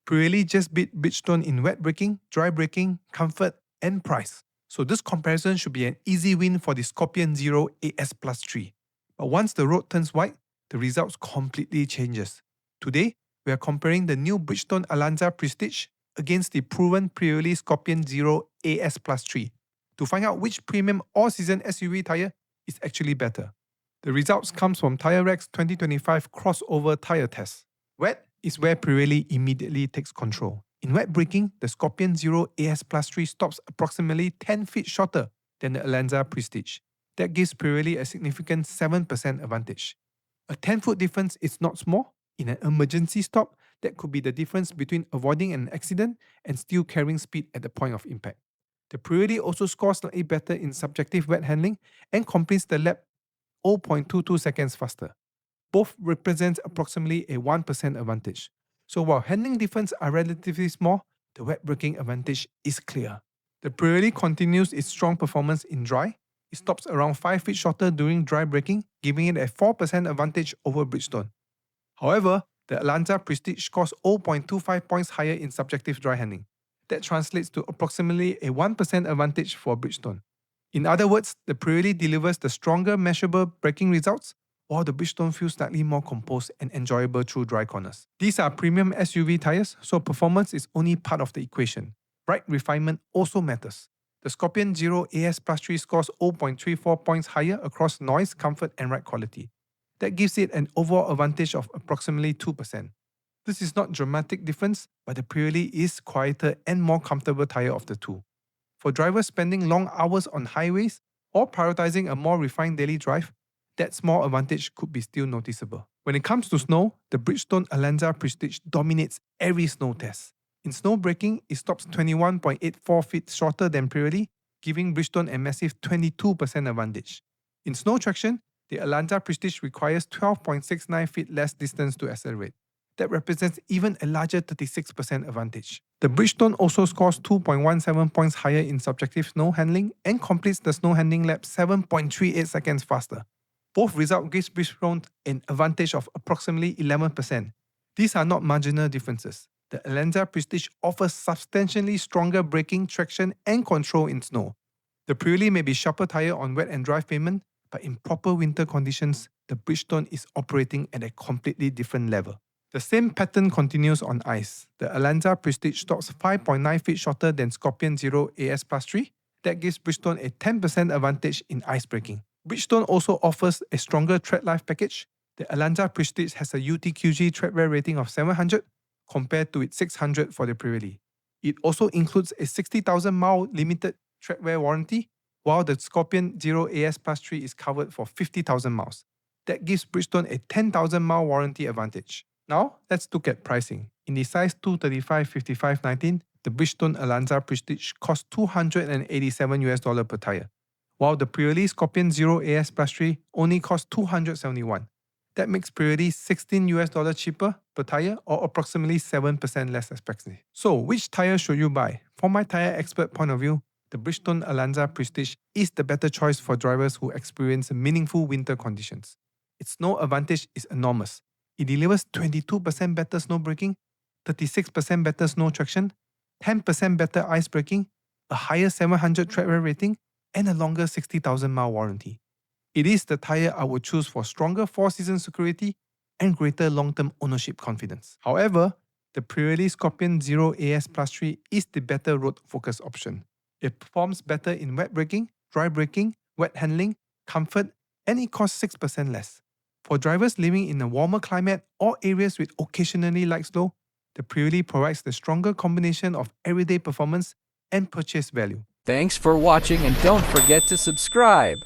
Pirelli just beat Bridgestone in wet braking, dry braking, comfort, and price. So this comparison should be an easy win for the Scorpion Zero AS Plus 3. But once the road turns white, the results completely changes. Today, we are comparing the new Bridgestone Alenza Prestige against the proven Pirelli Scorpion Zero AS Plus 3 to find out which premium all-season SUV tyre is actually better. The results comes from TireRack's 2025 crossover tyre test. Wet is where Pirelli immediately takes control. In wet braking, the Scorpion Zero AS Plus 3 stops approximately 10 feet shorter than the Alenza Prestige. That gives Pirelli a significant 7% advantage. A 10-foot difference is not small. In an emergency stop, that could be the difference between avoiding an accident and still carrying speed at the point of impact. The Pirelli also scores slightly better in subjective wet handling and completes the lap 0.22 seconds faster. Both represent approximately a 1% advantage. So while handling differences are relatively small, the wet braking advantage is clear. The Pirelli continues its strong performance in dry. It stops around 5 feet shorter during dry braking, giving it a 4% advantage over Bridgestone. However, the Alenza Prestige scores 0.25 points higher in subjective dry handling. That translates to approximately a 1% advantage for Bridgestone. In other words, the Pirelli delivers the stronger measurable braking results, while the Bridgestone feels slightly more composed and enjoyable through dry corners. These are premium SUV tyres, so performance is only part of the equation. Ride refinement also matters. The Scorpion Zero AS Plus 3 scores 0.34 points higher across noise, comfort, and ride quality. That gives it an overall advantage of approximately 2%. This is not a dramatic difference, but the Pirelli is quieter and more comfortable tyre of the two. For drivers spending long hours on highways or prioritizing a more refined daily drive, that small advantage could be still noticeable. When it comes to snow, the Bridgestone Alenza Prestige dominates every snow test. In snow braking, it stops 21.84 feet shorter than Pirelli, giving Bridgestone a massive 22% advantage. In snow traction, the Alenza Prestige requires 12.69 feet less distance to accelerate. That represents even a larger 36% advantage. The Bridgestone also scores 2.17 points higher in subjective snow handling and completes the snow handling lap 7.38 seconds faster. Both results give Bridgestone an advantage of approximately 11%. These are not marginal differences. The Alenza Prestige offers substantially stronger braking, traction, and control in snow. The Pirelli may be sharper tyre on wet and dry pavement, but in proper winter conditions, the Bridgestone is operating at a completely different level. The same pattern continues on ice. The Alenza Prestige stops 5.9 feet shorter than Scorpion Zero AS Plus 3. That gives Bridgestone a 10% advantage in ice braking. Bridgestone also offers a stronger tread life package. The Alenza Prestige has a UTQG tread wear rating of 700 compared to its 600 for the Pirelli. It also includes a 60,000 mile limited tread wear warranty, while the Scorpion Zero AS Plus 3 is covered for 50,000 miles. That gives Bridgestone a 10,000 mile warranty advantage. Now, let's look at pricing. In the size 235/55/19, the Bridgestone Alenza Prestige costs $287 per tyre, while the Pirelli Scorpion Zero AS Plus 3 only costs $271. That makes Pirelli $16 cheaper per tyre, or approximately 7% less expensive. So, which tyre should you buy? From my tyre expert point of view, the Bridgestone Alenza Prestige is the better choice for drivers who experience meaningful winter conditions. Its snow advantage is enormous. It delivers 22% better snow braking, 36% better snow traction, 10% better ice braking, a higher 700 tread wear rating, and a longer 60,000 mile warranty. It is the tyre I would choose for stronger 4-season security and greater long-term ownership confidence. However, the Pirelli Scorpion Zero AS Plus 3 is the better road-focused option. It performs better in wet braking, dry braking, wet handling, comfort, and it costs 6% less. For drivers living in a warmer climate or areas with occasionally light snow, the Pirelli provides the stronger combination of everyday performance and purchase value. Thanks for watching, and don't forget to subscribe.